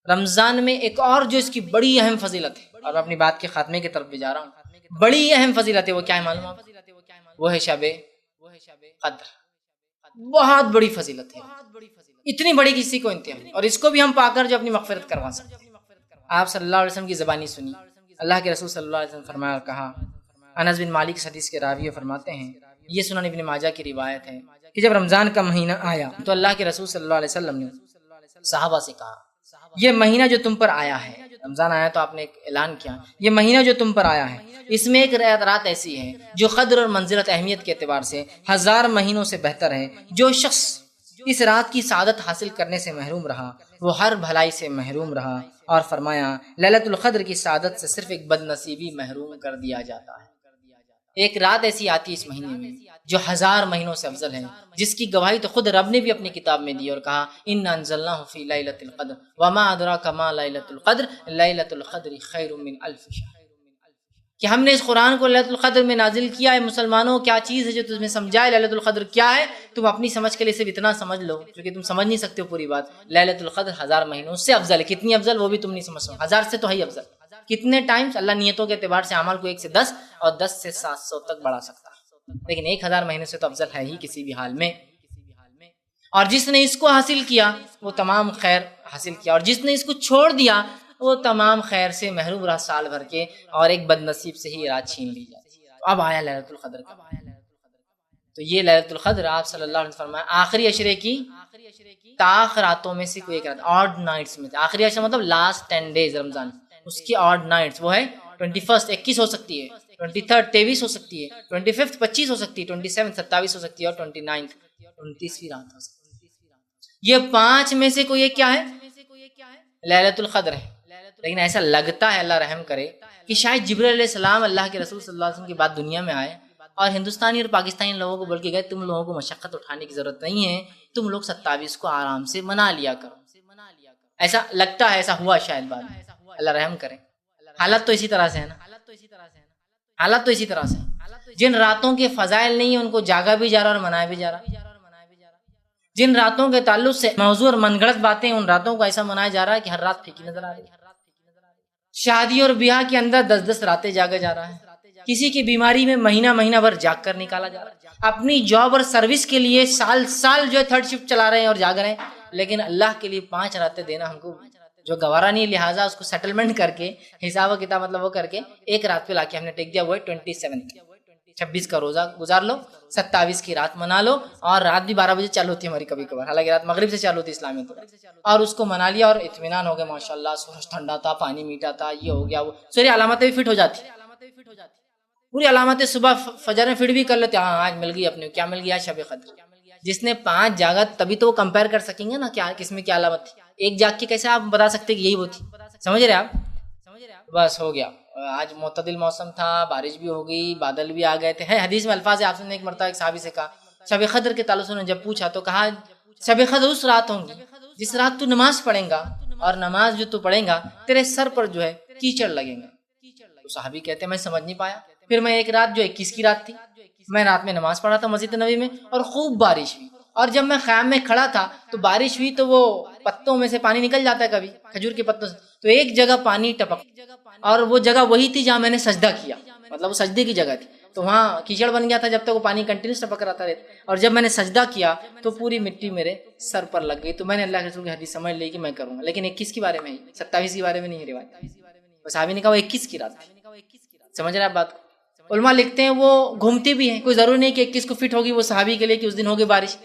رمضان میں ایک اور جو اس کی بڑی اہم فضیلت ہے، اور میں اپنی بات کے خاتمے کی طرف بھی جا رہا ہوں، بڑی اہم فضیلت ہے، وہ کیا ہے معلوم آپ؟ وہ ہے شب قدر۔ بہت بڑی فضیلت ہے، اتنی بڑی کسی کو انتہا نہیں، اور اس کو بھی ہم پا کر جو اپنی مغفرت کروا سکتے ہیں۔ آپ صلی اللہ علیہ وسلم کی زبانی سنی، اللہ کے رسول صلی اللہ علیہ وسلم فرمایا اور کہا، انس بن مالک اس حدیث کے راوی فرماتے ہیں، یہ سنن ابن ماجہ کی روایت ہے کہ جب رمضان کا مہینہ آیا تو اللہ کے رسول صلی اللہ علیہ وسلم نے صحابہ سے کہا، یہ مہینہ جو تم پر آیا ہے، رمضان آیا تو آپ نے ایک اعلان کیا، یہ مہینہ جو تم پر آیا ہے اس میں ایک رات ایسی ہے جو قدر اور منزلت اہمیت کے اعتبار سے 1000 مہینوں سے بہتر ہے۔ جو شخص اس رات کی سعادت حاصل کرنے سے محروم رہا وہ ہر بھلائی سے محروم رہا، اور فرمایا لیلۃ القدر کی سعادت سے صرف ایک بد نصیبی محروم کر دیا جاتا ہے۔ ایک رات ایسی آتی ہے اس مہینے میں جو 1000 مہینوں سے افضل ہے، جس کی گواہی تو خود رب نے بھی اپنی کتاب میں دی اور کہا، انا انزلناہ فی لیلۃ القدر وما ادراک ما لیلۃ القدر لیلۃ القدر خیر من الف شہر، کہ ہم نے اس قرآن کو لیلۃ القدر میں نازل کیا ہے۔ مسلمانوں کیا چیز ہے جو تمہیں سمجھائے لیلۃ القدر کیا ہے؟ تم اپنی سمجھ کے لیے صرف اتنا سمجھ لو، کیونکہ تم سمجھ نہیں سکتے ہو پوری بات۔ لیلۃ القدر 1000 مہینوں سے افضل ہے، کتنی افضل وہ بھی تم نہیں سمجھ سکتے، 1000 سے تو ہے ہی افضل۔ کتنے ٹائمز اللہ نیتوں کے اعتبار سے اعمال کو 1 سے 10 اور 10 سے 700 تک بڑھا سکتا ہے، لیکن 1000 مہینے سے تو افضل ہے ہی کسی بھی حال میں۔ اور جس نے اس کو حاصل کیا وہ تمام خیر حاصل کیا، اور جس نے اس کو چھوڑ دیا وہ تمام خیر سے محروم رہا سال بھر کے، اور ایک بد نصیب سے ہی رات چھین لی جاتی۔ تو اب آیا لیلۃ القدر کا، تو یہ لیلۃ القدر آپ صلی اللہ علیہ وسلم فرمایا آخری عشرے کی طاق راتوں میں سے کوئی ایک رات، آڈ نائٹس میں۔ آخری عشرہ مطلب لاسٹ 10 ڈیز رمضان، اس کی آڈ نائٹس وہ ہے 21 21 ہو سکتی ہے، 23 23 ہو سکتی ہے، 25 25 ہو سکتی ہے، 27 27 ہو سکتی ہے، اور 29 29ویں رات ہو سکتی ہے۔ یہ 5 میں سے کوئی ایک کیا ہے؟ لیلۃ القدر ہے۔ لیکن ایسا لگتا ہے، اللہ رحم کرے، کہ شاید جبرائیل علیہ السلام اللہ کے رسول صلی اللہ علیہ وسلم کے بعد دنیا میں آئے اور ہندوستانی اور پاکستانی لوگوں کو بول کے گئے، تم لوگوں کو مشقت اٹھانے کی ضرورت نہیں ہے، تم لوگ 27 کو آرام سے منا لیا کرو۔ ایسا لگتا ہے، ایسا ہوا شاید بعد میں، اللہ رحم کرے۔ حالت تو اسی طرح سے ہے نا، حالت تو اسی طرح سے ہے۔ جن راتوں کے فضائل نہیں ہیں ان کو جاگا بھی جا رہا اور منایا بھی جا رہا، جن راتوں کے تعلق سے موضوع اور من گھڑت باتیں ان راتوں کو ایسا منایا جا رہا ہے کہ ہر رات پھیکی نظر آ رہی ہے۔ شادی اور بیاہ کے اندر 10 راتیں جاگا جا رہا ہے، کسی کی بیماری میں مہینہ بھر جاگ کر نکالا جا رہا ہے، اپنی جاب اور سروس کے لیے سال جو ہے 3rd شفٹ چلا رہے ہیں اور جاگ رہے ہیں، لیکن اللہ کے لیے 5 راتیں دینا ہم کو جو گوارا نہیں، لہٰذا اس کو سیٹلمنٹ کر کے حساب و کتاب مطلب وہ کر کے ایک رات پہ لا کے ہم نے ٹیک دیا، وہ ہے 26 کا روزہ گزار لو، 27 کی رات منا لو، اور رات بھی 12 بجے چالو ہوتی ہے ہماری کبھی کبھار، حالانکہ رات مغرب سے چالو ہوتی ہے اسلامی طور، اور اس کو منا لیا اور اطمینان ہو گیا، ماشاءاللہ سورج ٹھنڈا تھا، پانی میٹھا تھا، یہ ہو گیا وہ ساری علامتیں بھی فٹ ہو جاتی، پوری علامتیں صبح فجر میں فٹ بھی کر لیتے، ہاں آج مل گئی اپنے کیا مل گیا، شب قدر۔ جس نے 5 جاگا تبھی تو وہ کمپیئر کر سکیں گے نا کیا کس میں کیا علامت تھی، ایک جاگ کے کیسے آپ بتا سکتے کہ یہی وہ تھی، سمجھ رہے آپ؟ بس ہو گیا، آج معتدل موسم تھا، بارش بھی ہو گئی، بادل بھی آ گئے تھے، ہے حدیث میں الفاظ ہے، آپ نے ایک مرتبہ ایک صحابی سے کہا شب قدر کے تعلق سے جب پوچھا تو کہا شب قدر اس رات ہوں گی جس رات تو نماز پڑھیں گا، اور نماز جو تو پڑھیں گا تیرے سر پر جو ہے کیچڑ لگیں گا۔ تو صحابی کہتے ہیں میں سمجھ نہیں پایا، پھر میں ایک رات جو 21 کی رات تھی، میں رات میں نماز پڑھا تھا مسجد نبوی میں، اور خوب بارش ہوئی، اور جب میں خیام میں کھڑا تھا تو بارش ہوئی تو وہ پتوں میں سے پانی نکل جاتا ہے کبھی کھجور کے پتوں سے، تو ایک جگہ پانی ٹپک، اور وہ جگہ وہی تھی جہاں میں نے سجدہ کیا، مطلب وہ سجدے کی جگہ تھی، تو وہاں کیچڑ بن گیا تھا جب تک وہ پانی کنٹینیوس ٹپک رہا تھا، اور جب میں نے سجدہ کیا تو پوری مٹی میرے سر پر لگ گئی، تو میں نے اللہ کے رسول کی حدیث سمجھ لی کہ میں کروں گا، لیکن 21 کے بارے میں ہی، 27 کے بارے میں نہیں روایت۔ صحابی نے کہا وہ 21 کی رات تھی، سمجھ رہے آپ بات کو؟ علماء لکھتے ہیں وہ گھومتی بھی ہیں، کوئی ضروری نہیں کہ 21 کو فٹ ہوگی وہ صحابی کے لیے کہ اس دن ہوگی بارش،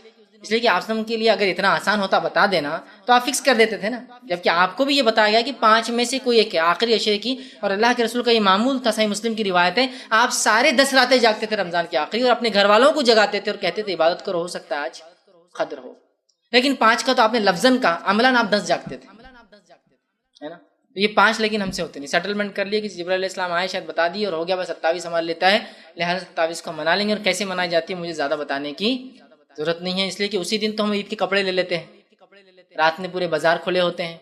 اس لیے کہ آپ کے لیے اگر اتنا آسان ہوتا بتا دینا تو آپ فکس کر دیتے تھے نا، جبکہ آپ کو بھی یہ بتایا گیا کہ 5 میں سے کوئی ایک ہے آخری عشرے کی، اور اللہ کے رسول کا یہ معمول تھا، صحیح مسلم کی روایت ہے، آپ سارے 10 راتیں جاگتے تھے رمضان کی آخری، اور اپنے گھر والوں کو جگاتے تھے اور کہتے تھے عبادت کرو، ہو سکتا ہے آج قدر ہو، لیکن 5 کا تو آپ نے لفظاً کا، عملاً آپ 10 جاگتے تھے، ہے نا؟ یہ 5 لیکن ہم سے ہوتے نہیں، سیٹلمنٹ کر لیے کہ جبرائیل علیہ السلام آئے شاید بتا دی اور ہو گیا، بس 27 ہمارا لیتا ہے، لہٰذا 27 کو منا لیں گے، اور کیسے منائی جاتی ہے مجھے زیادہ بتانے کی ضرورت نہیں ہے، اس لیے کہ اسی دن تو ہم عید کے کپڑے لے لیتے ہیں، رات میں پورے بازار کھلے ہوتے ہیں،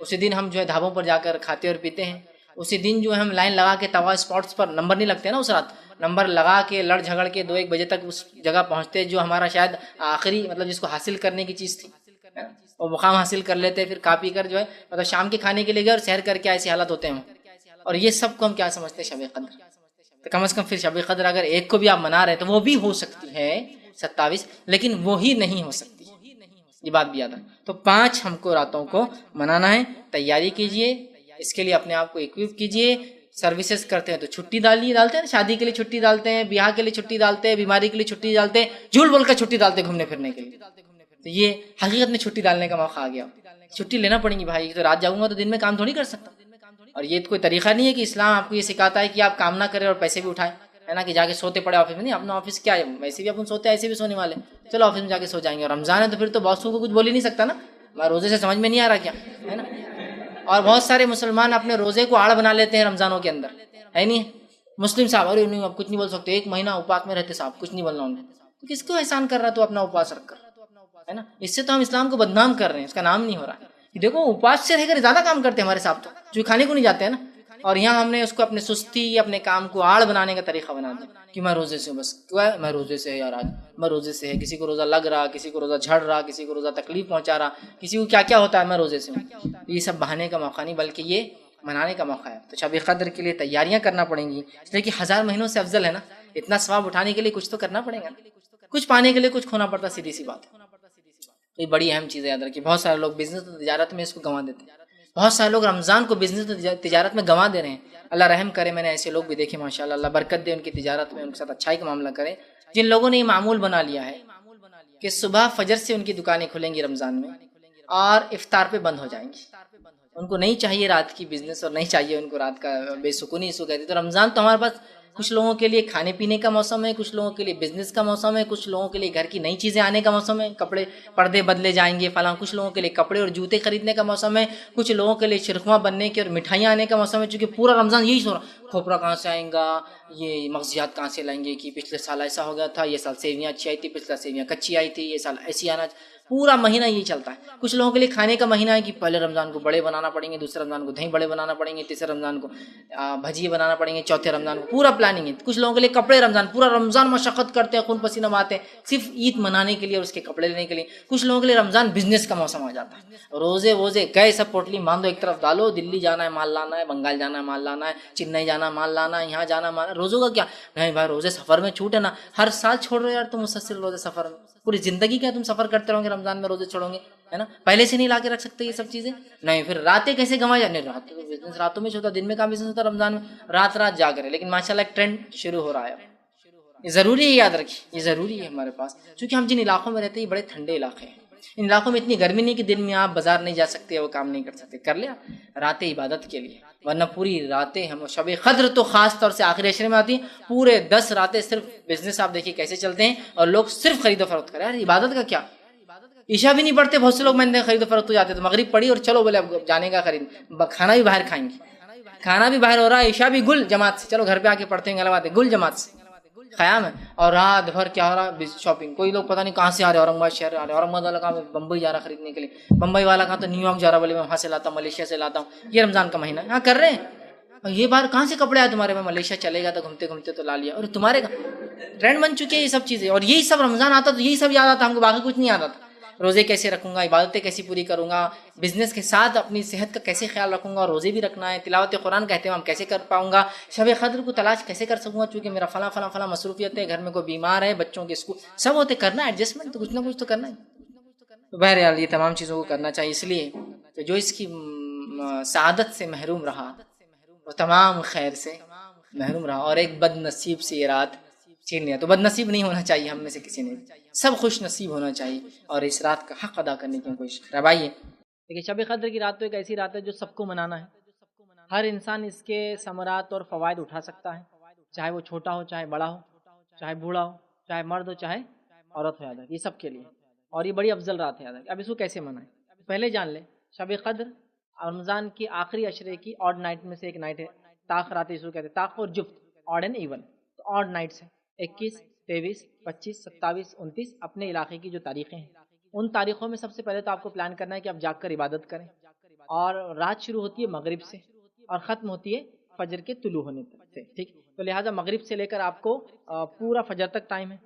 اسی دن ہم جو ہے ڈھابوں پر جا کر کھاتے اور پیتے ہیں، اسی دن جو ہے ہم لائن لگا کے توا اسپاٹس پر نمبر نہیں لگتے نا، اس رات نمبر لگا کے لڑ جھگڑ کے 2-1 بجے تک اس جگہ پہنچتے جو ہمارا شاید آخری مطلب جس کو حاصل کرنے کی چیز تھی، اور مقام حاصل کر لیتے ہیں، پھر کھا پی کر جو ہے مطلب شام کے کھانے کے لیے گئے اور سحر کر کے ایسے حالت ہوتے ہیں، اور یہ سب کو ہم کیا سمجھتے ہیں؟ شب قدر۔ تو کم از کم پھر شب قدر اگر ایک کو بھی آپ منا رہے ہیں تو وہ بھی ہو سکتی ہے 27، لیکن وہی نہیں ہو سکتی، یہ بات بھی یاد ہے۔ تو 5 ہم کو راتوں کو منانا ہے، تیاری کیجئے، اس کے لیے اپنے آپ کو اکوپ کیجئے۔ سروسز کرتے ہیں تو چھٹی ڈالتے ہیں، شادی کے لیے چھٹی ڈالتے ہیں، بیاہ کے لیے چھٹی ڈالتے ہیں، بیماری کے لیے چھٹی ڈالتے ہیں، جھول بول کر چھٹی ڈالتے ہیں گھومنے پھرنے کے لیے۔ تو یہ حقیقت میں چھٹی ڈالنے کا موقع آ گیا، چھٹی لینا پڑیں گی بھائی، تو رات جاؤں گا تو دن میں کام تھوڑی کر سکتا۔ اور یہ کوئی طریقہ نہیں ہے کہ اسلام آپ کو یہ سکھاتا ہے کہ آپ کام نہ کریں اور پیسے بھی اٹھائیں، ہے نا، کہ جا کے سوتے پڑے آفس میں۔ نہیں، اپنا آفس کیا ہے، ویسے بھی اپن سوتے ہیں، ایسے بھی سونے والے، چلو آفس میں جا کے سو جائیں گے۔ اور رمضان ہے تو پھر تو باسوں کو کچھ بول ہی نہیں سکتا نا، روزے سے سمجھ میں نہیں آ رہا کیا، ہے نا۔ اور بہت سارے مسلمان اپنے روزے کو آڑ بنا لیتے ہیں رمضانوں کے اندر، ہے نہیں، مسلم صاحب ارے نہیں اب کچھ نہیں بول سکتے، 1 مہینہ اپاس میں رہتے صاحب، کچھ نہیں بولنا ان کو۔ کس کو احسان کر رہا تو اپنا اپاس رکھ کر، ہے نا، اس سے تو ہم اسلام کو بدنام کر رہے ہیں، اس کا نام نہیں ہو رہا ہے۔ دیکھو اپاس سے رہ کر زیادہ کام کرتے ہیں ہمارے صاحب، تو جو کھانے کو نہیں جاتے ہیں نا، اور یہاں ہم نے اس کو اپنے سستی، اپنے کام کو آڑ بنانے کا طریقہ بنا دیا کہ میں روزے سے ہوں، بس کیا ہے، میں روزے سے ہے یار، آج میں روزے سے ہے، کسی کو روزہ لگ رہا، کسی کو روزہ جھڑ رہا، کسی کو روزہ تکلیف پہنچا رہا، کسی کو کیا کیا ہوتا ہے، میں روزے سے ہوں۔ یہ سب بہانے کا موقع نہیں بلکہ یہ منانے کا موقع ہے۔ تو شب قدر کے لیے تیاریاں کرنا پڑیں گی، اس لیے کہ 1000 مہینوں سے افضل ہے نا، اتنا ثواب اٹھانے کے لیے کچھ تو کرنا پڑے گا، کچھ پانے کے لیے کچھ کھونا پڑتا، سیدھی سی بات ہے۔ یہ بڑی اہم چیز ہے، یاد رکھیے۔ بہت سارے لوگ بزنس اور تجارت میں اس کو گنوا دیتے ہیں، بہت سارے لوگ رمضان کو بزنس اور تجارت میں گنوا دے رہے ہیں۔ اللہ رحم کرے، میں نے ایسے لوگ بھی دیکھے ماشاءاللہ، اللہ برکت دے ان کی تجارت میں، ان کے ساتھ اچھائی کا معاملہ کرے، جن لوگوں نے یہ معمول بنا لیا ہے کہ صبح فجر سے ان کی دکانیں کھلیں گی رمضان میں اور افطار پہ بند ہو جائیں گی۔ ان کو نہیں چاہیے رات کی بزنس اور نہیں چاہیے ان کو رات کا بے سکونی، اس کو کہتے ہیں۔ تو رمضان تو ہمارے پاس کچھ لوگوں کے لیے کھانے پینے کا موسم ہے، کچھ لوگوں کے لیے بزنس کا موسم ہے، کچھ لوگوں کے لیے گھر کی نئی چیزیں آنے کا موسم ہے، کپڑے پردے بدلے جائیں گے فلاں، کچھ لوگوں کے لیے کپڑے اور جوتے خریدنے کا موسم ہے، کچھ لوگوں کے لیے شرخواں بننے کے اور مٹھائیاں آنے کا موسم ہے، چونکہ پورا رمضان یہی سو رہا، کھوپرا کہاں سے آئیں گا، یہ مغزیات کہاں سے لائیں گے، کہ پچھلے سال ایسا ہو گیا تھا، یہ سال سیویاں اچھی آئی تھی، پچھلا سیویاں کچی آئی تھی، یہ سال ایسی آنا، پورا مہینہ یہی چلتا ہے۔ کچھ لوگوں کے لیے کھانے کا مہینہ ہے کہ پہلے رمضان کو بڑے بنانا پڑیں گے، دوسرے رمضان کو دہی بڑے بنانا پڑیں گے، تیسرے رمضان کو بھجیے بنانا پڑیں گے، چوتھے رمضان کو پورا پلاننگ ہے۔ کچھ لوگوں کے لیے کپڑے، رمضان پورا رمضان مشقت کرتے ہیں، خون پسینہ بہاتے ہیں صرف عید منانے کے لیے اور اس کے کپڑے لینے کے لیے۔ کچھ لوگوں کے لیے رمضان بزنس کا موسم آ جاتا ہے، روزے ووزے گئے سب پوٹلی باندھو ایک طرف ڈالو، دلی جانا ہے مال لانا ہے، بنگال جانا ہے مال لانا ہے، چنئی جانا ہے مال لانا ہے، یہاں جانا مال، روزوں کا کیا نہیں بھائی، روزے سفر میں چھوٹ ہے نا، ہر سال چھوڑ رہے یار تم مسلسل روزے سفر میں، پوری زندگی کیا تم سفر کرتے رہو گے، رمضان میں روزے چھوڑو گے، ہے نا، پہلے سے نہیں لا کے رکھ سکتے یہ سب چیزیں، نہیں پھر راتیں کیسے گنوائی جانے، بزنس راتوں میں ہوتا، دن میں کام بزنس ہوتا رمضان میں، رات رات جا کرے، لیکن ماشاءاللہ ایک ٹرینڈ شروع ہو رہا ہے، یہ ضروری ہے، یاد رکھیے یہ ضروری ہے ہمارے پاس، کیونکہ ہم جن علاقوں میں رہتے ہیں یہ بڑے ٹھنڈے علاقے ہیں، ان علاقوں میں اتنی گرمی نہیں کہ دن میں آپ بازار نہیں جا سکتے، وہ کام نہیں کر سکتے، کر لیا راتیں عبادت کے لیے، ورنہ پوری راتیں ہم شب قدر تو خاص طور سے آخری عشرے میں آتی ہیں، پورے 10 راتیں صرف بزنس آپ دیکھیے کیسے چلتے ہیں، اور لوگ صرف خرید و فروخت کریں، یار عبادت کا کیا، عشاء بھی نہیں پڑھتے بہت سے لوگ، میں نے خرید و فروخت ہو جاتے تو مغرب پڑھی اور چلو بولے اب جانے کا خرید، کھانا بھی باہر کھائیں گے، کھانا بھی باہر ہو رہا ہے، عشاء بھی گل جماعت سے، چلو گھر پہ آ کے پڑھتے ہیں غلط ہے، گل جماعت سے قیام ہے، اور رات بھر کیا ہو رہا ہے شاپنگ، کوئی لوگ پتہ نہیں کہاں سے آ رہے، اورنگ آباد شہر آ رہے، اورنگ آباد والا کہاں بمبئی جا رہا خریدنے کے لیے، بمبئی والا کہاں تو نیو یارک جا رہا، بولے میں وہاں سے لاتا ہوں، ملیشیا سے لاتا ہوں، یہ رمضان کا مہینہ ہے، ہاں کر رہے ہیں، یہ بار کہاں سے کپڑے آئے تمہارے میں، ملیشیا چلے گا تو گھومتے گھومتے تو لا لیا، اور تمہارے کا ٹرینڈ بن چکے ہیں یہ سب چیزیں، اور یہی سب رمضان آتا تو یہی سب یاد آتا ہم کو، باقی کچھ نہیں آتا تھا، روزے کیسے رکھوں گا، عبادتیں کیسی پوری کروں گا، بزنس کے ساتھ اپنی صحت کا کیسے خیال رکھوں گا، روزے بھی رکھنا ہے، تلاوت قرآن کا اہتمام کیسے کر پاؤں گا، شب قدر کو تلاش کیسے کر سکوں گا، چونکہ میرا فلاں فلاں فلاں مصروفیت ہے، گھر میں کوئی بیمار ہے، بچوں کے اسکول سب ہوتے، کرنا ہے ایڈجسٹمنٹ، تو کچھ نہ کچھ تو کرنا ہے، تو بہرحال یہ تمام چیزوں کو کرنا چاہیے، اس لیے کہ جو اس کی سعادت سے محروم رہا وہ تمام خیر سے محروم رہا، اور ایک بد نصیب سے یہ رات چھین لیا، تو بد نصیب نہیں ہونا چاہیے ہم میں سے کسی نے، سب خوش نصیب ہونا چاہیے، اور اس رات کا حق ادا کرنے کی کوشش کرے بھائی۔ دیکھیے شب قدر کی رات تو ایک ایسی رات ہے جو سب کو منانا ہے، ہر انسان اس کے ثمرات اور فوائد اٹھا سکتا ہے، چاہے وہ چھوٹا ہو، چاہے بڑا ہو، چاہے بوڑھا ہو، چاہے مرد ہو، چاہے عورت ہو، یاد رکھیں یہ سب کے لیے، اور یہ بڑی افضل رات ہے، یاد رکھیں۔ اب اس کو کیسے منائیں، پہلے جان لیں شب قدر رمضان کی آخری عشرے کی آڈ نائٹ میں سے ایک نائٹ ہے، طاق رات اس کو کہتے ہیں، طاق اور جفت، آڈ اینڈ ایون، تو آڈ نائٹس ہیں 21 23 25 27 29 اپنے علاقے کی جو تاریخیں ہیں، ان تاریخوں میں سب سے پہلے تو آپ کو پلان کرنا ہے کہ آپ جاگ کر عبادت کریں، اور رات شروع ہوتی ہے مغرب سے اور ختم ہوتی ہے فجر کے طلوع ہونے سے، ٹھیک، تو لہٰذا مغرب سے لے کر آپ کو پورا فجر تک ٹائم ہے،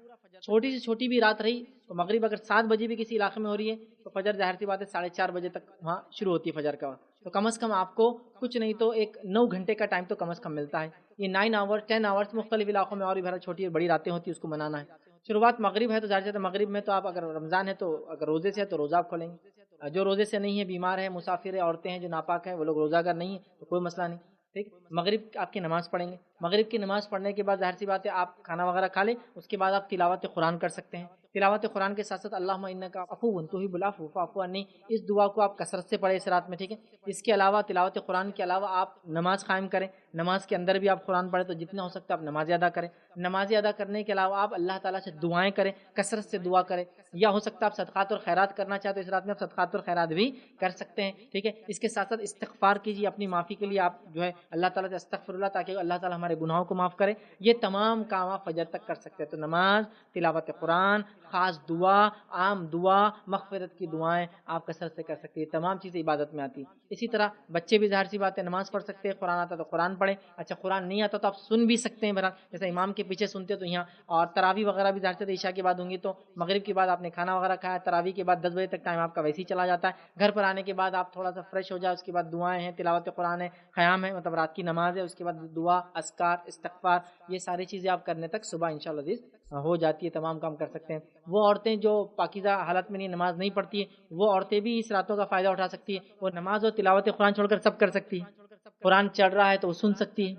چھوٹی سے چھوٹی بھی رات رہی تو مغرب اگر 7 بجے بھی کسی علاقے میں ہو رہی ہے تو فجر ظاہر سی بات ہے 4:30 بجے تک وہاں شروع ہوتی ہے فجر کا وقت، تو کم از کم آپ کو کچھ نہیں تو ایک 9 گھنٹے کا ٹائم تو کم از کم ملتا ہے۔ یہ 9 آور 10 آورس مختلف علاقوں میں اور بھی بھرا چھوٹی اور بڑی راتیں ہوتی ہیں، اس کو منانا ہے۔ شروعات مغرب ہے تو ظاہر ہے مغرب میں تو آپ اگر رمضان ہے تو اگر روزے سے ہے تو روزہ آپ کھولیں گے، جو روزے سے نہیں ہے، بیمار ہے، مسافر ہے، عورتیں ہیں جو ناپاک ہیں، وہ لوگ روزہ اگر نہیں ہے تو کوئی مسئلہ نہیں، ٹھیک۔ مغرب آپ کی نماز پڑھیں گے، مغرب کی نماز پڑھنے کے بعد ظاہر سی بات ہے آپ کھانا وغیرہ کھا لیں، اس کے بعد آپ تلاوت قرآن کر سکتے ہیں۔ تلاوت قرآن کے ساتھ ساتھ اللہم انک عفو تحب العفو فاعف عنی، اس دعا کو آپ کثرت سے پڑھیں اس رات میں، ٹھیک ہے۔ اس کے علاوہ تلاوت قرآن کے علاوہ آپ نماز قائم کریں، نماز کے اندر بھی آپ قرآن پڑھیں، تو جتنا ہو سکتا ہے آپ نمازیں ادا کریں۔ نمازیں ادا کرنے کے علاوہ آپ اللہ تعالیٰ سے دعائیں کریں، کثرت سے دعا کریں، یا ہو سکتا ہے آپ صدقات اور خیرات کرنا چاہتے تو اس رات میں آپ صدقات اور خیرات بھی کر سکتے ہیں، ٹھیک ہے۔ اس کے ساتھ ساتھ استغفار کیجیے، اپنی معافی کے لیے آپ جو ہے اللہ تعالیٰ سے استغفر اللہ، تاکہ اللہ تعالیٰ ہمارے گناہوں کو معاف کرے۔ یہ تمام کام آپ فجر تک کر سکتے ہیں۔ تو نماز، تلاوت قرآن، خاص دعا، عام دعا، مغفرت کی دعائیں آپ کثرت سے کر سکتے ہیں، تمام چیزیں عبادت میں آتی ہیں۔ اسی طرح بچے بھی ظاہر سی بات ہے نماز پڑھ سکتے ہیں، قرآن آتا تو قرآن پڑھیں، اچھا قرآن نہیں آتا تو آپ سن بھی سکتے ہیں، بہرحال جیسے امام کے پیچھے سنتے تو یہاں، اور تراویح وغیرہ بھی ظاہر سے عشاء کے بعد ہوں گی تو مغرب کے بعد آپ نے کھانا وغیرہ کھایا، تراویح کے بعد 10 بجے تک ٹائم آپ کا ویسے ہی چلا جاتا ہے، گھر پر آنے کے بعد آپ تھوڑا سا فریش ہو جائے، اس کے بعد دعائیں ہیں، تلاوت قرآن ہے، قیام ہے، مطلب رات کی نماز ہے، اس کے بعد دعا، اذکار، استغفار، یہ ساری چیزیں آپ کرنے تک صبح انشاءاللہ عزیز ہو جاتی ہے، تمام کام کر سکتے ہیں۔ وہ عورتیں جو پاکیزہ حالت میں نہیں نماز نہیں پڑھتی ہیں، وہ عورتیں بھی اس راتوں کا فائدہ اٹھا سکتی ہیں، وہ نماز اور تلاوت قرآن چھوڑ کر سب کر سکتی ہیں، قرآن چڑھ رہا ہے تو وہ سن سکتی ہے،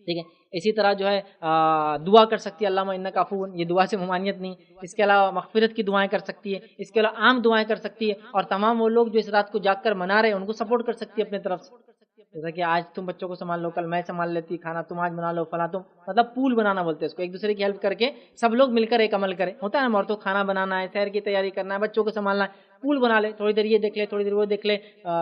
ٹھیک ہے۔ اسی طرح جو ہے دعا کر سکتی ہے اللہم انک عفو، یہ دعا سے ممانعت نہیں، اس کے علاوہ مغفرت کی دعائیں کر سکتی ہے، اس کے علاوہ عام دعائیں کر سکتی ہے، اور تمام وہ لوگ جو اس رات کو جاگ کر منا رہے ہیں ان کو سپورٹ کر سکتی ہے اپنے طرف سے، جیسا کہ آج تم بچوں کو سنبھال لو، کل میں سنبھال لیتی، کھانا تم آج بنا لو، فلاں تم، مطلب پول بنانا بولتے ہیں اس کو، ایک دوسرے کی ہیلپ کر کے سب لوگ مل کر ایک عمل کریں، ہوتا ہے عورتوں کو کھانا بنانا ہے، سحر کی تیاری کرنا ہے، بچوں کو سنبھالنا ہے، پول بنا لے، تھوڑی دیر یہ دیکھ لے، تھوڑی دیر وہ دیکھ لے،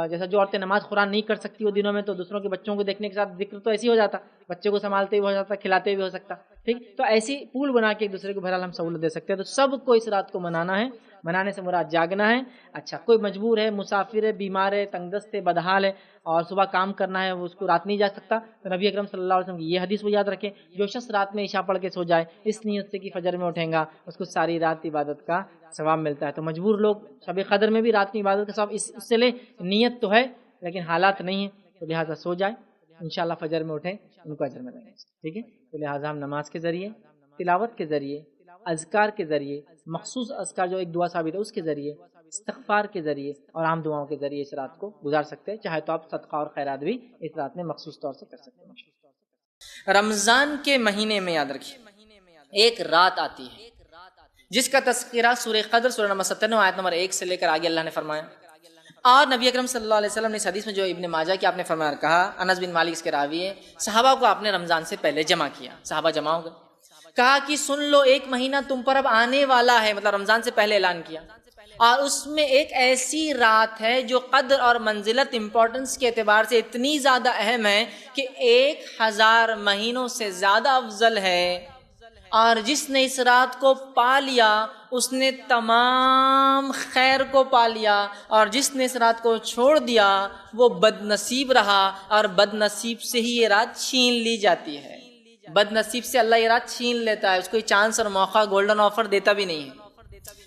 جیسا جو عورتیں نماز قرآن نہیں کر سکتی وہ دنوں میں تو دوسروں کے بچوں کو دیکھنے کے ساتھ ذکر تو ایسے ہی ہو جاتا، بچے کو سنبھالتے بھی ہو جاتا، کھلاتے بھی ہو سکتا، ٹھیک۔ تو ایسی پول بنا کے ایک دوسرے کو بہرحال ہم سہولت دے سکتے ہیں۔ تو سب کو اس رات کو منانا ہے، منانے سے مراد جاگنا ہے، اچھا کوئی مجبور ہے، مسافر ہے، بیمار ہے، تنگ دست ہے، بدحال ہے اور صبح کام کرنا ہے، وہ اس کو رات نہیں جا سکتا، تو نبی اکرم صلی اللہ علیہ وسلم کی یہ حدیث وہ یاد رکھیں، جو شخص رات میں عشاء پڑھ کے سو جائے اس نیت سے کہ فجر میں اٹھیں گا، اس کو ساری رات عبادت کا ثواب ملتا ہے۔ تو مجبور لوگ شب قدر میں بھی رات کی عبادت کا ثواب اس سے لے، نیت تو ہے لیکن حالات نہیں ہیں، تو لہٰذا سو جائے، انشاءاللہ فجر میں اٹھیں، ان کو اجر ملے گا، ٹھیک ہے۔ تو لہٰذا ہم نماز کے ذریعے، تلاوت کے ذریعے، اذکار کے ذریعے، مخصوص اذکار جو ایک دعا ثابت ہے اس کے ذریعے، استغفار کے ذریعے اور عام دعاؤں کے ذریعے اس رات کو گزار سکتے ہیں، چاہے تو آپ صدقہ اور خیرات بھی اس رات میں مخصوص طور سے کر سکتے ہیں۔ رمضان کے مہینے میں یاد رکھیے ایک رات آتی ہے جس کا تذکرہ سورہ قدر سورہ نمبر 97 آیت نمبر 1 سے لے کر آگے اللہ نے فرمایا، اور نبی اکرم صلی اللہ علیہ وسلم نے اس حدیث میں جو ابن ماجہ کی آپ نے فرمایا کہا، انس بن مالک اس کے راوی ہے، صحابہ کو آپ نے رمضان سے پہلے جمع کیا، صحابہ جمع ہو گئے، کہا کہ سن لو ایک مہینہ تم پر اب آنے والا ہے، مطلب رمضان سے پہلے اعلان کیا، اور اس میں ایک ایسی رات ہے جو قدر اور منزلت امپورٹنس کے اعتبار سے اتنی زیادہ اہم ہے کہ 1000 مہینوں سے زیادہ افضل ہے، اور جس نے اس رات کو پا لیا اس نے تمام خیر کو پا لیا، اور جس نے اس رات کو چھوڑ دیا وہ بد نصیب رہا، اور بد نصیب سے ہی یہ رات چھین لی جاتی ہے، بد نصیب سے اللہ یہ رات چھین لیتا ہے، اس کو چانس اور موقع گولڈن آفر دیتا بھی نہیں ہے۔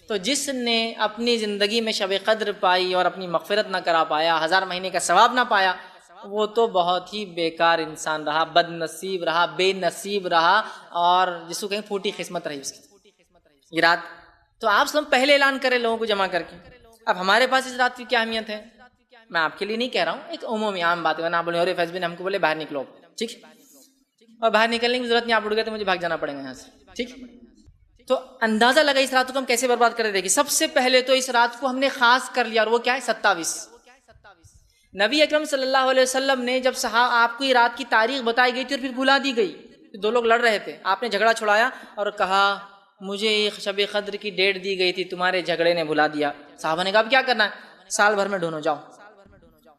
تو جس نے اپنی زندگی میں شب قدر پائی اور اپنی مغفرت نہ کرا پایا، 1000 مہینے کا ثواب نہ پایا، وہ تو بہت ہی بیکار انسان رہا، بد نصیب رہا، بے نصیب رہا، اور جس کو کہیں پھوٹی قسمت رہی اس کی یہ رات۔ تو آپ سب پہلے اعلان کریں لوگوں کو جمع کر کے۔ اب ہمارے پاس اس رات کی کیا اہمیت ہے، میں آپ کے لیے نہیں کہہ رہا ہوں، ایک عمومی عام بات ہے، نہ بولے اور فیض بن ہم کو بولے باہر نکلو، ٹھیک، اور باہر نکلنے کی ضرورت نہیں، آپ اٹھ گئے تو مجھے بھاگ جانا پڑے گا یہاں سے، ٹھیک۔ تو اندازہ لگا اس رات کو ہم کیسے برباد کر دیں گے۔ سب سے پہلے تو اس رات کو ہم نے خاص کر لیا، اور وہ کیا ہے، 27۔ نبی اکرم صلی اللہ علیہ وسلم نے جب آپ کو یہ رات کی تاریخ بتائی گئی تھی اور پھر بھلا دی گئی، دو لوگ لڑ رہے تھے، آپ نے جھگڑا چھڑایا اور کہا مجھے یہ شب قدر کی ڈیٹ دی گئی تھی، تمہارے جھگڑے نے بھلا دیا۔ صحابہ نے کہا اب کیا کرنا ہے، سال بھر میں ڈھونڈو، جاؤ۔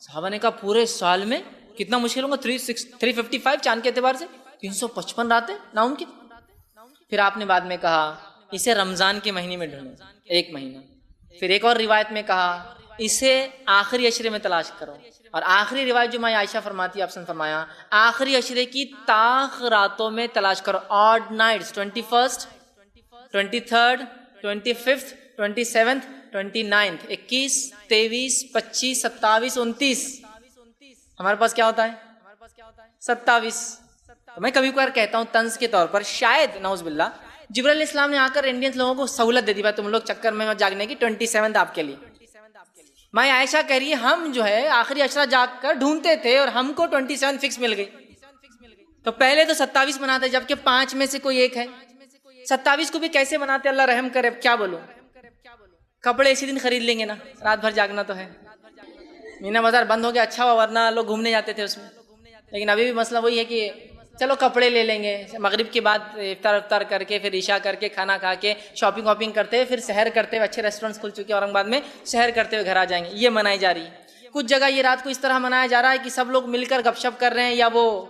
صحابہ نے کہا پورے سال میں کتنا مشکل ہوگا، 355 چاند کے اعتبار سے 355 راتیں ناممکن۔ پھر آپ نے بعد میں کہا اسے رمضان کے مہینے میں ڈھونڈو، 1 مہینہ۔ پھر ایک اور روایت میں کہا اسے آخری عشرے میں تلاش کرو، اور آخری روایت جو ماں عائشہ فرماتی ہے، آپ نے فرمایا آخری عشرے کی طاق راتوں میں تلاش کرو، odd nights, 21 23rd, 25th, 27th, 29th, 21, 23, 25, 27, 29. ہمارے پاس کیا ہوتا ہے 27. تو میں کبھی کبھار کہتا ہوں طنز کے طور پر، شاید نعوذ باللہ جبرائیل علیہ السلام نے آ کر انڈینس لوگوں کو سہولت دے دی، بھائی تم لوگ چکر میں جاگنے کی 27 آپ کے لیے. ماں عائشہ کہہ رہی ہے ہم جو ہے آخری عشرہ جاگ کر ڈھونڈتے تھے اور ہم کو 27 فکس مل گئی. تو پہلے تو 27 بناتے جبکہ 5 میں سے کوئی ایک ہے. 27 کو بھی کیسے بناتے اللہ رحم کرے. کیا بولوں، کپڑے اسی دن خرید لیں گے نا، رات بھر جاگنا تو ہے. مینا بازار بند ہو گیا اچھا ہوا، ورنہ لوگ گھومنے جاتے تھے اس میں. لیکن ابھی بھی مسئلہ وہی ہے کہ چلو کپڑے لے لیں گے، مغرب کے بعد افطار کر کے پھر عشاء کر کے کھانا کھا کے شاپنگ واپنگ کرتے ہوئے پھر سحر کرتے ہوئے، اچھے ریسٹورینٹس کھل چکے اورنگ آباد میں، سحر کرتے ہوئے گھر آ جائیں گے. یہ منائی جا رہی ہے. کچھ جگہ یہ رات کو اس طرح منایا جا رہا ہے کہ سب لوگ مل کر گپ شپ کر رہے ہیں یا وہ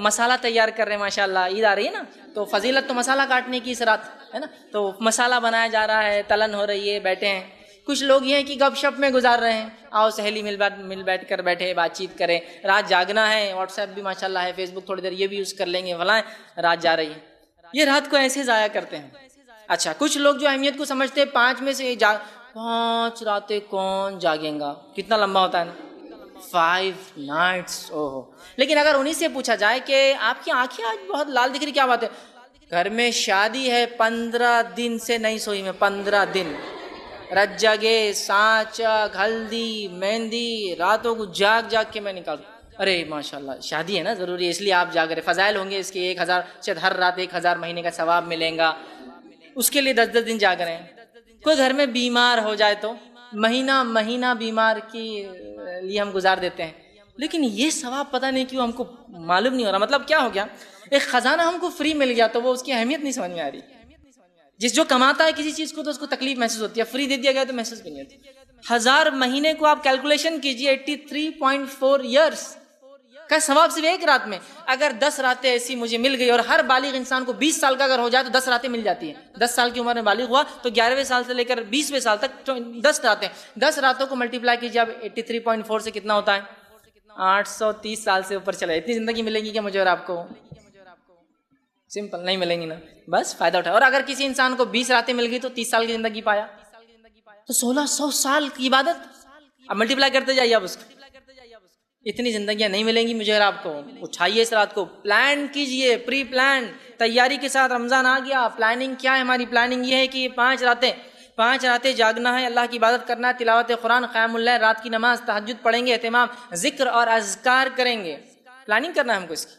مسالہ تیار کر رہے ہیں. ماشاء اللہ عید آ رہی ہے نا، تو فضیلت تو مسالہ کاٹنے کی اس رات ہے نا، تو مسالہ بنایا جا رہا ہے، تلن ہو رہی ہے، بیٹھے ہیں. کچھ لوگ یہ ہیں کہ گپ شپ میں گزار رہے ہیں، آؤ سہیلی مل بیٹھ کر بیٹھے بات چیت کریں. رات جاگنا ہے، واٹس ایپ بھی ماشاءاللہ ہے، فیس بک تھوڑی دیر یہ بھی یوز کر لیں گے، فلاں رات جا رہی ہے. یہ رات کو ایسے ضائع کرتے ہیں. اچھا کچھ لوگ جو اہمیت کو سمجھتے ہیں 5 میں سے 5 راتیں کون جاگیں گا، کتنا لمبا ہوتا ہے نا، 5 nights. اوہو. لیکن اگر انہیں سے پوچھا جائے کہ آپ کی آنکھیں آج بہت لال دکھ رہی، کیا بات ہے؟ گھر میں شادی ہے، 15 دن سے نہیں سوئی میں، 15 دن رت جگے، سانچک، ہلدی، مہندی، راتوں کو جاگ کے میں نکالوں. ارے ماشاءاللہ شادی ہے نا، ضروری ہے اس لیے آپ جاگ رہے. فضائل ہوں گے اس کے 1000، شاید ہر رات 1000 مہینے کا ثواب ملیں گا، اس کے لیے 10 دن جاگ رہے ہیں. کوئی گھر میں بیمار ہو جائے تو مہینہ بیمار کی لیے ہم گزار دیتے ہیں. لیکن یہ ثواب پتہ نہیں کیوں ہم کو معلوم نہیں ہو رہا. مطلب کیا ہو گیا، ایک خزانہ ہم کو فری مل گیا تو وہ اس کی اہمیت نہیں سمجھ میں آ رہی. جس جو کماتا ہے کسی چیز کو تو اس کو تکلیف محسوس ہوتی ہے، فری دے دیا گیا تو محسوس بھی نہیں ہوتی. 1000 مہینے کو آپ کیلکولیشن کیجئے، 83.4 ایئرس کا ثواب صرف ایک رات میں. اگر 10 راتیں ایسی مجھے مل گئی، اور ہر بالغ انسان کو 20 سال کا اگر ہو جائے تو 10 راتیں مل جاتی ہیں. 10 سال کی عمر میں بالغ ہوا تو 11ویں سال سے لے کر 20ویں سال تک 10 راتیں. 10 راتوں کو ملٹیپلائی کیجئے اب 83.4 سے کتنا ہوتا ہے، 830 سال سے اوپر چلا. اتنی زندگی ملے گی کیا مجھے اور آپ کو؟ سمپل نہیں ملیں گی نا. بس فائدہ اٹھایا. اور اگر کسی انسان کو 20 راتیں مل گئی تو 30 سال کی زندگی پایا، تو 1600 سال کی عبادت. اب ملٹیپلائی کرتے جائیے اب اس کو. اتنی زندگیاں نہیں ملیں گی مجھے اور آپ کو. اٹھائیے اس رات کو، پلان کیجئے، پری پلان تیاری کے ساتھ. رمضان آ گیا، پلاننگ کیا ہے ہماری؟ پلاننگ یہ ہے کہ 5 راتیں جاگنا ہے، اللہ کی عبادت کرنا ہے، تلاوت قرآن، قیام اللہ، رات کی نماز، تہجد پڑھیں گے، اہتمام ذکر اور اذکار کریں گے. پلاننگ کرنا ہے ہم کو اس کی.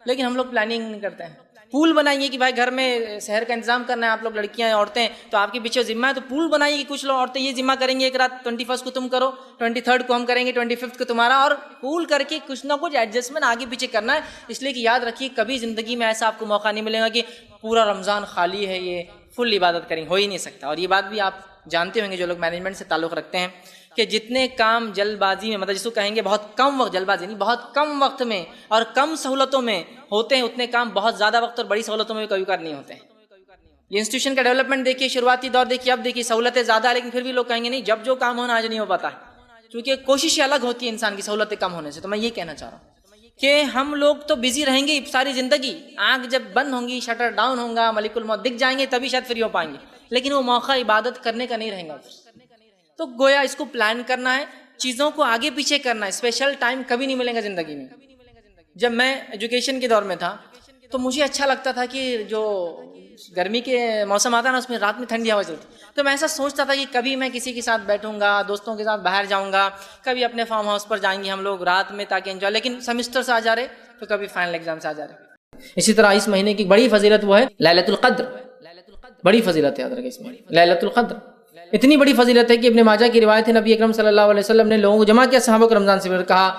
لیکن ہم لوگ پلاننگ نہیں کرتے ہیں. پول بنائیے کہ بھائی گھر میں سحر کا انتظام کرنا ہے، آپ لوگ لڑکیاں ہیں، عورتیں، تو آپ کے پیچھے ذمہ ہے، تو پول بنائیے کہ کچھ لوگ عورتیں یہ ذمہ کریں گے ایک رات 21 کو تم کرو، 23 کو ہم کریں گے، 25 کو تمہارا، اور پول کر کے کچھ نہ کچھ ایڈجسٹمنٹ آگے پیچھے کرنا ہے. اس لیے کہ یاد رکھیے کبھی زندگی میں ایسا آپ کو موقع نہیں ملے گا کہ پورا رمضان خالی ہے یہ فل عبادت کریں، ہو ہی نہیں سکتا. اور یہ بات بھی آپ جانتے ہوں گے جو لوگ مینجمنٹ سے تعلق رکھتے ہیں کہ جتنے کام جلد بازی میں، مطلب جس کو کہیں گے بہت کم وقت، جلد بازی نہیں، بہت کم وقت میں اور کم سہولتوں میں ہوتے ہیں، اتنے کام بہت زیادہ وقت اور بڑی سہولتوں میں کبھی کبھار نہیں ہوتے ہیں. یہ انسٹیٹیوشن کا ڈیولپمنٹ دیکھیے، شروعاتی دور دیکھیے، اب دیکھیے سہولتیں زیادہ ہے لیکن پھر بھی لوگ کہیں گے نہیں، جب جو کام ہونا آج نہیں ہو پاتا ہے. کیونکہ کوششیں الگ ہوتی ہے انسان کی سہولتیں کم ہونے سے. تو میں یہ کہنا چاہ رہا ہوں کہ ہم لوگ تو بزی رہیں گے ساری زندگی. آنکھ جب بند ہوں گی، شٹر ڈاؤن ہوگا، ملک الموت دکھ جائیں گے، تبھی شاید فری ہو پائیں گے. لیکن وہ موقع عبادت کرنے کا نہیں رہے گا. تو گویا اس کو پلان کرنا ہے، چیزوں کو آگے پیچھے کرنا ہے. اسپیشل ٹائم کبھی نہیں ملے گا زندگی میں. جب میں ایجوکیشن کے دور میں تھا تو مجھے اچھا لگتا تھا کہ جو گرمی کے موسم آتا ہے نا، اس میں رات میں ٹھنڈی ہوا چلتی، تو میں ایسا سوچتا تھا کہ کبھی میں کسی کے ساتھ بیٹھوں گا، دوستوں کے ساتھ باہر جاؤں گا، کبھی اپنے فارم ہاؤس پر جائیں گے ہم لوگ رات میں تاکہ انجوائے. لیکن سیمسٹر سے آ جا رہے تو کبھی فائنل ایگزام سے آ جا رہے. اسی طرح اس مہینے کی بڑی فضیلت وہ ہے لیلۃ القدر. بڑی فضیلت ہے یاد رکھیں اس میں لیلۃ القدر. اتنی بڑی فضیلت ہے کہ ابن ماجہ کی روایت ہے، نبی اکرم صلی اللہ علیہ وسلم نے لوگوں کو جمع کیا، صحابہ کو رمضان سے پہلے کہا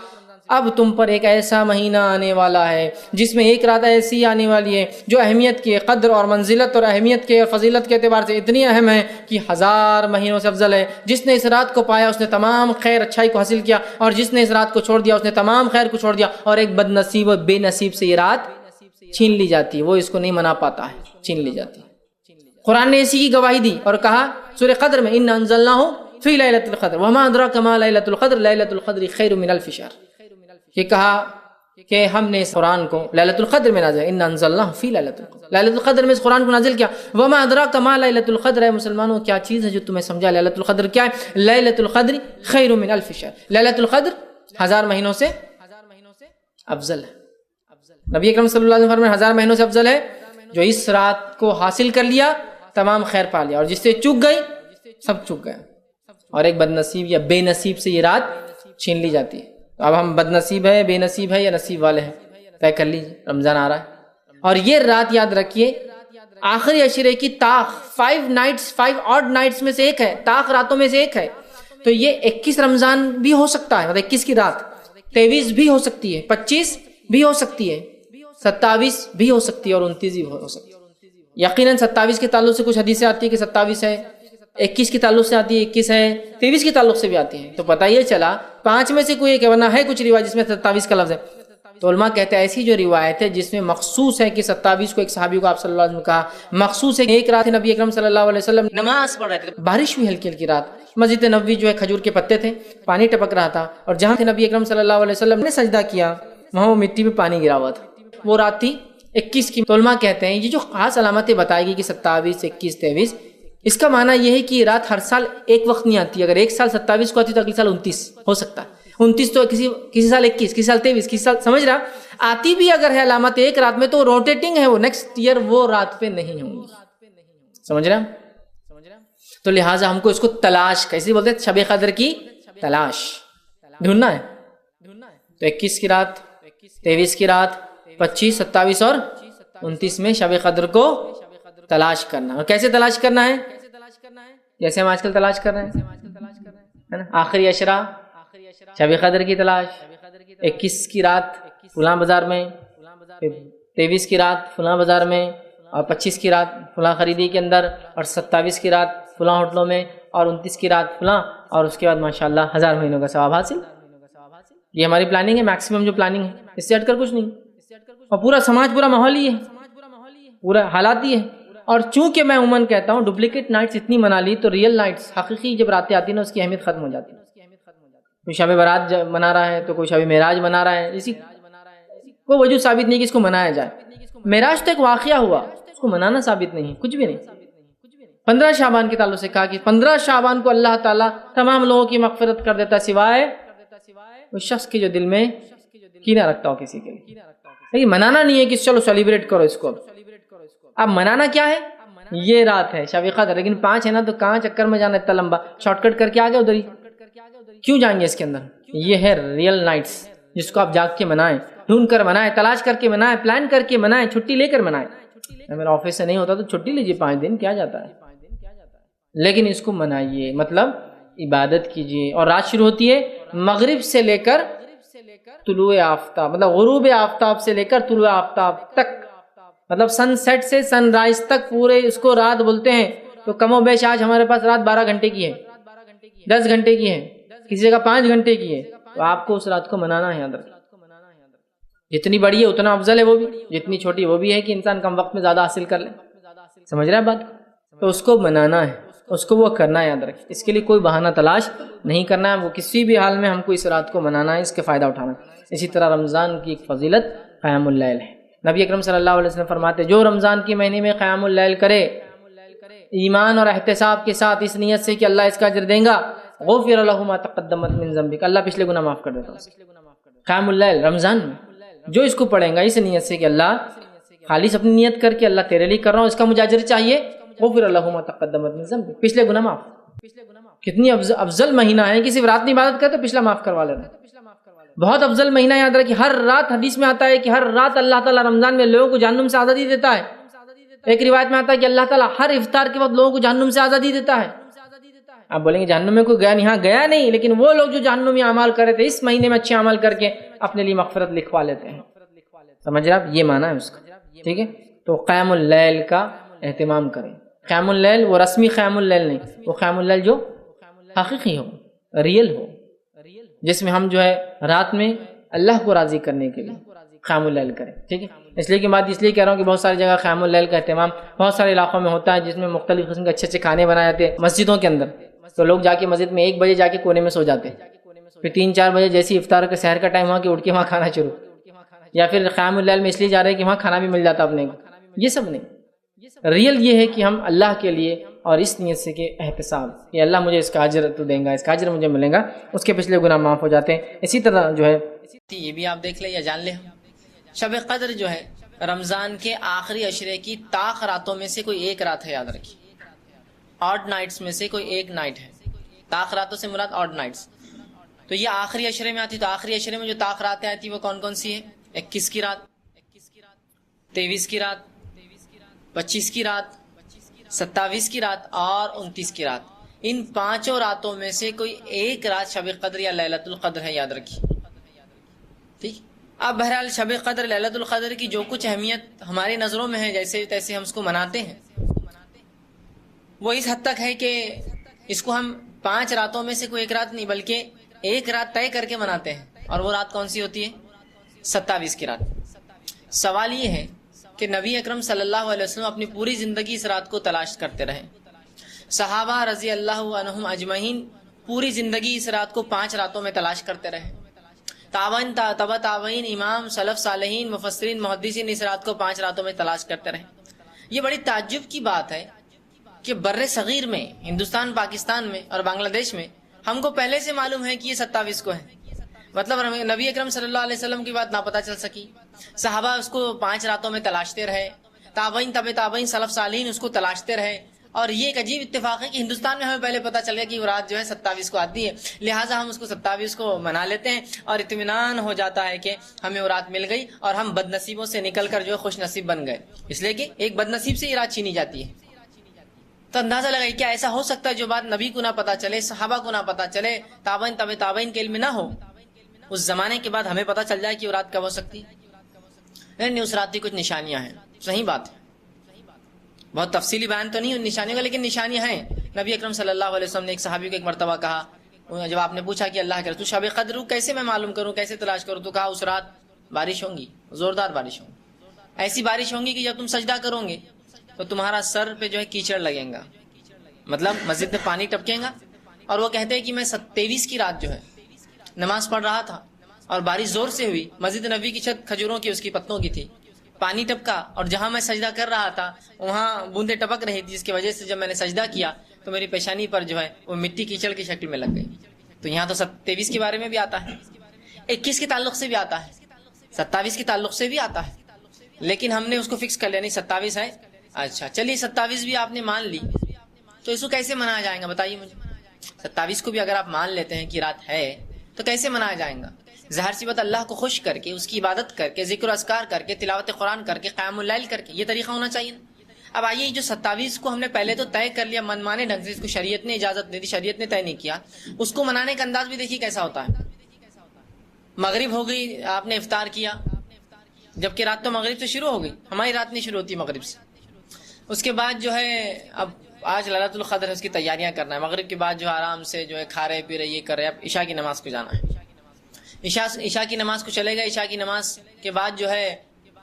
اب تم پر ایک ایسا مہینہ آنے والا ہے جس میں ایک رات ایسی آنے والی ہے جو اہمیت کے، قدر اور منزلت اور اہمیت کے اور فضیلت کے اعتبار سے اتنی اہم ہے کہ 1000 مہینوں سے افضل ہے. جس نے اس رات کو پایا اس نے تمام خیر اچھائی کو حاصل کیا، اور جس نے اس رات کو چھوڑ دیا اس نے تمام خیر کو چھوڑ دیا. اور ایک بد نصیب اور بے نصیب سے یہ رات چھین لی جاتی ہے، وہ اس کو نہیں منا پاتا ہے، چھین لی جاتی ہے. قرآن نے اسی کی گواہی دی اور کہا سورہ قدر میں اِنَّا أَنزَلْنَاهُ فِي لَيْلَةِ الْقَدْرِ وَمَا أَدْرَاكَ مَا لَيْلَةُ الْقَدْرِ لَيْلَةُ الْقَدْرِ خَيْرٌ مِنَ أَلْفِ شَهْرٍ. یہ کہا کہ ہم نے اس قرآن کو لیلۃ القدر میں نازل، انا انزلناہ فی لیلۃ القدر، لیلۃ القدر میں اس قرآن کو نازل کیا۔ وما ادراک ما لیلۃ القدر، ہے مسلمانوں کیا چیز ہے جو تمہیں سمجھا لیلۃ القدر کیا ہے؟ لیلۃ القدر خیر من الف شہر، لیلۃ القدر 1000 مہینوں سے افضل ہے۔ نبی اکرم صلی اللہ علیہ وسلم فرمایا 1000 مہینوں سے افضل ہے، جو اس رات کو حاصل کر لیا تمام خیر پا لیا، اور جس سے چک گئی سب چک گیا، اور ایک بد نصیب یا بے نصیب سے یہ رات چھین لی جاتی ہے۔ تو اب ہم بد نصیب ہے، بے نصیب ہے یا نصیب والے ہیں، طے کر لیجیے، رمضان آ رہا ہے۔ اور یہ رات یاد رکھیے آخری عشرے کی طاق 5 odd nights میں سے ایک ہے، طاق راتوں میں سے ایک ہے۔ تو یہ 21 رمضان بھی ہو سکتا ہے، مطلب 21 کی رات 23 بھی ہو سکتی ہے، 25 بھی ہو سکتی ہے، 27 بھی ہو سکتی ہے، اور 29 بھی ہو سکتی ہے۔ یقیناً 27 کے تعلق سے کچھ حدیثیں آتی ہے کہ 27 ہے، 21 کے تعلق سے آتی ہے 21 ہے، 23 کے تعلق سے بھی آتی ہیں۔ تو پتہ یہ چلا 5 میں سے کوئی ایک ہے، ورنہ ہے کچھ روایت جس میں 27 کا لفظ ہے۔ تو علماء کہتے ہیں ایسی جو روایت ہے جس میں مخصوص ہے کہ 27 کو ایک صحابی کو آپ صلی اللہ علیہ وسلم کہا، مخصوص ہے ایک رات نبی اکرم صلی اللہ علیہ وسلم نماز پڑھ رہے تھے، بارش ہوئی ہلکی ہلکی رات، مسجد نبوی جو ہے کھجور کے پتے تھے، پانی ٹپک رہا تھا، اور جہاں تھے نبی اکرم صلی اللہ علیہ وسلم نے سجدہ کیا وہاں وہ مٹی میں پانی گرا ہوا تھا۔ وہ رات تھی 21 کی۔ تو علماء کہتے ہیں یہ جو خاص علامتیں بتائے گی کہ 27 21 23، اس کا معنی یہ ہے کہ یہ رات ہر سال ایک وقت نہیں آتی۔ اگر ایک سال 27 کو آتی تو اگلے سال 29 ہو سکتا ہے، 29 تو کسی سال 21، کسی سال 23، کسی سال، سمجھ رہا آتی بھی اگر ہے علامت ایک رات میں تو روٹیٹنگ ہے، وہ نیکسٹ ایئر وہ رات پہ نہیں ہوں گی، سمجھ رہا۔ تو لہٰذا ہم کو اس کو تلاش، کیسے بولتے ہیں، شب قدر کی تلاش ڈھونڈنا ہے۔ تو 21 کی رات، 23 کی رات، 25 27 اور 29 میں شب قدر کو تلاش کرنا۔ اور کیسے تلاش کرنا ہے؟ جیسے ہم آج کل تلاش کر رہے ہیں، آخری عشرہ شب قدر کی تلاش، 21 کی رات فلاں بازار میں، 23 کی رات فلاں بازار میں، اور 25 کی رات فلاں خریدی کے اندر، اور 27 کی رات فلاں ہوٹلوں میں، اور 29 کی رات فلاں، اور اس کے بعد ماشاءاللہ 1000 مہینوں کا ثواب حاصل۔ یہ ہماری پلاننگ ہے، میکسیمم جو پلاننگ ہے، اس سے ہٹ کر کچھ نہیں۔ اور پورا سماج، پورا ماحول ہی ہے، پورا حالات ہی ہے۔ اور چونکہ میں عموماً کہتا ہوں ڈپلیکیٹ نائٹس اتنی منا لی تو ریئل نائٹس، حقیقی جب راتیں آتی ہیں نا، اس کی اہمیت ختم ہو جاتی ہے۔ کوئی شب برات منا رہا ہے تو کوئی شب معراج منا رہا ہے، اسی کوئی وجہ ثابت نہیں کہ اس کو منایا جائے۔ معراج تو ایک واقعہ ہوا، اس کو منانا ثابت نہیں ہے، کچھ بھی نہیں۔ 15 شعبان کے تعلق سے کہا کہ 15 شعبان کو اللہ تعالیٰ تمام لوگوں کی مغفرت کر دیتا سوائے اس شخص کے جو دل میں کینہ رکھتا ہو کسی کے لیے۔ لیکن منانا نہیں ہے کہ چلو سیلیبریٹ کرو اس کو۔ اب منانا کیا ہے؟ یہ رات ہے شب قدر، لیکن 5 ہے نا، تو کہاں چکر میں جانا اتنا لمبا، شارٹ کٹ کر کے آگے ادھر ہی کیوں جائیں گے اس کے اندر؟ یہ ہے ریئل نائٹس جس کو آپ جاگ کے منائیں، ڈھونڈ کر منائیں، تلاش کر کے منائیں، پلان کر کے منائیں، چھٹی لے کر منائیں۔ میرا آفس سے نہیں ہوتا تو چھٹی لیجیے 5 دن، کیا جاتا ہے، لیکن اس کو منائیے، مطلب عبادت کیجیے۔ اور رات شروع ہوتی ہے مغرب سے لے کر طلوع آفتاب، مطلب غروب آفتاب سے لے کر طلوع آفتاب تک، مطلب سن سیٹ سے سن رائز تک پورے اس کو رات بولتے ہیں۔ تو کم و بیش آج ہمارے پاس رات 12 گھنٹے کی ہے، 10 گھنٹے کی ہے، کسی جگہ 5 گھنٹے کی ہے۔ تو آپ کو اس رات کو منانا ہے، یاد رکھیں۔ جتنی بڑی ہے اتنا افضل ہے وہ بھی، جتنی چھوٹی وہ بھی ہے کہ انسان کم وقت میں زیادہ حاصل کر لے، سمجھ رہے ہیں بات؟ تو اس کو منانا ہے، اس کو وہ کرنا ہے، یاد رکھیں۔ اس کے لیے کوئی بہانہ تلاش نہیں کرنا ہے، وہ کسی بھی حال میں ہم کو اس رات کو منانا ہے، اس کے فائدہ اٹھانا ہے۔ اسی طرح رمضان کی ایک فضیلت قیام اللیل ہے۔ نبی اکرم صلی اللہ علیہ وسلم فرماتے جو رمضان کے مہینے میں قیام اللیل کرے ایمان اور احتساب کے ساتھ، اس نیت سے کہ اللہ اس کا اجر دیں گا، غفر لہ ما تقدم من ذنبک، اللہ پچھلے گناہ معاف کر دیتا ہے۔ قیام اللیل رمضان میں جو اس کو پڑھیں گا اس نیت سے کہ اللہ، خالص اپنی نیت کر کے اللہ تیرے لیے کر رہا ہوں، اس کا مجھے اجر چاہیے، غفر لہ ما تقدم من ذنبک، پچھلے گناہ معاف۔ کتنی افضل مہینہ ہے کہ صرف رات میں عبادت کرتے پچھلا معاف کروا لینا۔ بہت افضل مہینہ، یاد رکھیے ہر رات، حدیث میں آتا ہے کہ ہر رات اللہ تعالیٰ رمضان میں لوگوں کو جہنم سے آزادی دیتا ہے۔ ایک روایت میں آتا ہے کہ اللہ تعالیٰ ہر افطار کے وقت لوگوں کو جہنم سے آزادی دیتا ہے۔ آپ بولیں گے جہنم میں کوئی گیا نہیں، ہاں گیا نہیں، لیکن وہ لوگ جو جہنمی اعمال کر رہے تھے اس مہینے میں اچھے عمل کر کے اپنے لیے مغفرت لکھوا لیتے ہیں، سمجھ رہے آپ؟ یہ معنی ہے اس کا، ٹھیک ہے؟ تو قیام اللیل کا اہتمام کریں۔ قیام اللیل وہ رسمی قیام اللیل نہیں، وہ قیام اللیل جو حقیقی ہو، ریئل ہو، جس میں ہم جو ہے رات میں اللہ کو راضی کرنے کے لیے قیام اللیل کریں، ٹھیک ہے؟ اس لیے کہ بات اس لیے کہہ رہا ہوں کہ بہت ساری جگہ قیام اللیل کا اہتمام بہت سارے علاقوں میں ہوتا ہے، جس میں مختلف قسم کے اچھے اچھے کھانے بنائے جاتے ہیں مسجدوں کے اندر، تو لوگ جا کے مسجد میں 1 بجے جا کے کونے میں سو جاتے ہیں، پھر 3-4 بجے جیسی افطار کا سحر کا ٹائم ہوا کہ اٹھ کے وہاں کھانا شروع، یا پھر قیام اللیل میں اس لیے جا رہے ہیں کہ وہاں کھانا بھی مل جاتا اپنے کو، یہ سب نہیں. ریئل یہ ہے کہ ہم اللہ کے لیے اور اس نیت سے کہ احتساب، کہ اللہ مجھے اس کا اجر تو دیں گا، اس کا اجر مجھے ملے گا، اس کے پچھلے گناہ معاف ہو جاتے ہیں. اسی طرح جو ہے یہ بھی آپ دیکھ لیں یا جان لیں، شب قدر جو ہے رمضان کے آخری عشرے کی طاق راتوں میں سے کوئی ایک رات ہے، یاد رکھیے. آڈ نائٹس میں سے کوئی ایک نائٹ ہے. طاق راتوں سے مراد آڈ نائٹس. تو یہ آخری عشرے میں آتی. تو آخری عشرے میں جو طاق راتیں آتی وہ کون کون سی ہیں؟ 21 کی رات، 23 کی رات، 25 کی رات، 27 کی رات اور 29 کی رات. ان پانچوں راتوں میں سے کوئی ایک رات شب قدر یا لیلۃ القدر ہے، یاد رکھیے. ٹھیک. اب بہرحال شب قدر لیلۃ القدر کی جو کچھ اہمیت ہماری نظروں میں ہے، جیسے تیسے ہم اس کو مناتے ہیں، وہ اس حد تک ہے کہ اس کو ہم 5 راتوں میں سے کوئی ایک رات نہیں بلکہ ایک رات طے کر کے مناتے ہیں. اور وہ رات کون سی ہوتی ہے؟ 27 کی رات. سوال یہ ہے کہ نبی اکرم صلی اللہ علیہ وسلم اپنی پوری زندگی اس رات کو تلاش کرتے رہے. صحابہ رضی اللہ عنہم اجمعین پوری زندگی اس رات کو 5 راتوں میں تلاش کرتے رہے. تابعین، تبع تابعین، امام، سلف صالحین، مفسرین، محدثین اس رات کو 5 راتوں میں تلاش کرتے رہے. یہ بڑی تعجب کی بات ہے کہ بر صغیر میں، ہندوستان، پاکستان میں اور بنگلہ دیش میں ہم کو پہلے سے معلوم ہے کہ یہ 27 کو ہے. مطلب نبی اکرم صلی اللہ علیہ وسلم کی بات نہ پتہ چل سکی. صحابہ اس کو 5 راتوں میں تلاشتے رہے، تابعین، تبع تابعین، سلف صالحین اس کو تلاشتے رہے. اور یہ ایک عجیب اتفاق ہے کہ ہندوستان میں ہمیں پہلے پتہ چل گیا کہ وہ رات جو ہے 27 کو آتی ہے، لہٰذا ہم اس کو 27 کو منا لیتے ہیں اور اطمینان ہو جاتا ہے کہ ہمیں وہ رات مل گئی اور ہم بد نصیبوں سے نکل کر جو ہے خوش نصیب بن گئے. اس لیے کہ ایک بد نصیب سے یہ رات چھینی جاتی ہے. تو اندازہ لگائیے کیا ایسا ہو سکتا ہے جو بات نبی کو نہ پتہ چلے، صحابہ کو نہ پتہ چلے، تابعین، تبع تابعین کے علم میں نہ ہو، اس زمانے کے بعد ہمیں پتہ چل جائے کہ وہ رات کب ہو سکتی ہے؟ نہیں، اس رات کی کچھ نشانیاں ہیں. صحیح بات ہے، بہت تفصیلی بیان تو نہیں ان نشانیوں کا، لیکن نشانیاں ہیں. نبی اکرم صلی اللہ علیہ وسلم نے ایک صحابی کو ایک مرتبہ کہا، جب آپ نے پوچھا کہ اللہ کے رسول شب قدر کیسے میں معلوم کروں، کیسے تلاش کروں، تو کہا اس رات بارش ہوں گی، زوردار بارش ہوں گی، ایسی بارش ہوں گی کہ جب تم سجدہ کرو گے تو تمہارا سر پہ جو ہے کیچڑ لگے گا، مطلب مسجد میں پانی ٹپکے گا. اور وہ کہتے ہیں کہ میں 23 کی رات جو ہے نماز پڑھ رہا تھا اور بارش زور سے ہوئی، مسجد نبی کی چھت کھجوروں کی، اس کی پتوں کی تھی، پانی ٹپکا اور جہاں میں سجدہ کر رہا تھا وہاں بوندیں ٹپک رہی تھی، جس کی وجہ سے جب میں نے سجدہ کیا تو میری پیشانی پر جو ہے وہ مٹی کیچڑ کی شکل میں لگ گئی. تو یہاں تو 23 کے بارے میں بھی آتا ہے، 21 کے تعلق سے بھی آتا ہے، 27 کے تعلق سے بھی آتا ہے، لیکن ہم نے اس کو فکس کر لیا، نہیں 27 ہے. اچھا چلیے 27 بھی آپ نے مان لی، تو اس کو کیسے منایا جائے گا بتائیے مجھے. 27 کو بھی اگر آپ مان لیتے ہیں کہ رات ہے تو کیسے منایا جائے گا؟ ظاہر سی بات اللہ کو خوش کر کے، اس کی عبادت کر کے، ذکر و اذکار کر کے، تلاوت قرآن کر کے، قیام اللیل کر کے، یہ طریقہ ہونا چاہیے. اب آئیے جو 27 کو ہم نے پہلے تو طے کر لیا منمانے ڈھنگ سے، اس کو شریعت نے اجازت دے دی، شریعت نے طے نہیں کیا، اس کو منانے کا انداز بھی دیکھیے کیسا ہوتا ہے. مغرب ہو گئی، آپ نے افطار کیا، جبکہ رات تو مغرب سے شروع ہو گئی، ہماری رات نہیں شروع ہوتی مغرب سے. اس کے بعد جو ہے اب آج لیلۃ القدر ہے، اس کی تیاریاں کرنا ہے. مغرب کے بعد جو آرام سے جو ہے کھا رہے پی رہے، یہ کر رہے. اب عشاء کی نماز کو جانا ہے، عشاء کی نماز کو چلے گا. عشاء کی نماز کے بعد جو ہے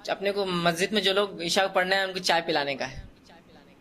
اپنے کو مسجد میں جو لوگ عشاء پڑھنا ہے ان کو چائے پلانے کا ہے.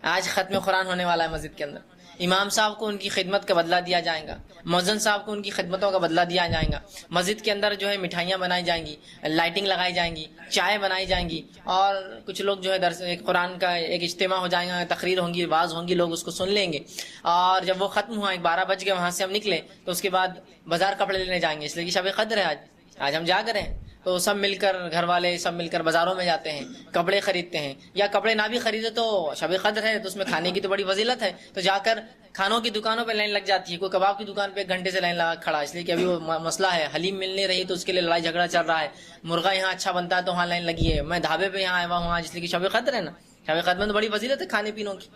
آج ختم قرآن ہونے والا ہے مسجد کے اندر. امام صاحب کو ان کی خدمت کا بدلہ دیا جائے گا، مؤذن صاحب کو ان کی خدمتوں کا بدلہ دیا جائے گا. مسجد کے اندر جو ہے مٹھائیاں بنائی جائیں گی، لائٹنگ لگائی جائیں گی، چائے بنائی جائیں گی، اور کچھ لوگ جو ہے درس قرآن کا ایک اجتماع ہو جائے گا، تقریر ہوں گی، واعظ ہوں گی، لوگ اس کو سن لیں گے. اور جب وہ ختم ہوا 12 بج گئے، وہاں سے ہم نکلے تو اس کے بعد بازار کپڑے لینے جائیں گے، اس لیے کہ شب قدر ہے آج ہم جا کر ہیں. تو سب مل کر، گھر والے سب مل کر بازاروں میں جاتے ہیں، کپڑے خریدتے ہیں. یا کپڑے نہ بھی خریدے تو شب قدر ہے تو اس میں کھانے کی تو بڑی فضیلت ہے، تو جا کر کھانوں کی دکانوں پہ لائن لگ جاتی ہے. کوئی کباب کی دکان پہ 1 گھنٹے سے لائن لگا کھڑا، اس لیے کہ ابھی وہ مسئلہ ہے، حلیم مل نہیں رہی تو اس کے لیے لڑائی جھگڑا چل رہا ہے. مرغا یہاں اچھا بنتا ہے تو وہاں لائن لگی ہے. میں ڈھابے پہ یہاں آیا ہوا ہوں اس لیے کہ شب قدر ہے نا، شب قدر میں تو بڑی فضیلت ہے کھانے پینوں کی،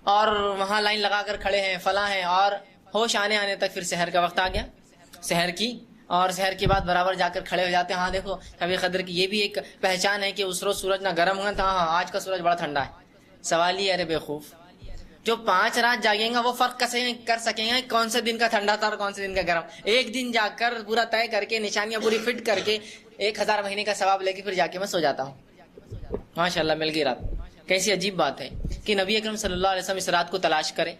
اور وہاں لائن لگا کر کھڑے ہیں، فلاں ہیں. اور ہوش آنے تک پھر سحر کا وقت آ گیا، سحر کی، اور سحر کے بعد برابر جا کر کھڑے ہو جاتے ہیں. ہاں دیکھو شب قدر کی یہ بھی ایک پہچان ہے کہ اس روز سورج نہ گرم ہوا تھا، ہاں آج کا سورج بڑا ٹھنڈا ہے. سوال یہ ارے بیوقوف، جو 5 رات جاگیں گا وہ فرق کر سکیں گے کون سے دن کا ٹھنڈا تھا اور کون سے دن کا گرم. ایک دن جا کر پورا طے کر کے، نشانیاں پوری فٹ کر کے، 1000 مہینے کا ثواب لے کے پھر جا کے میں سو جاتا ہوں. ماشاءاللہ مل گئی رات. کیسی عجیب بات ہے کہ نبی اکرم صلی اللہ علیہ وسلم اس رات کو تلاش کرے.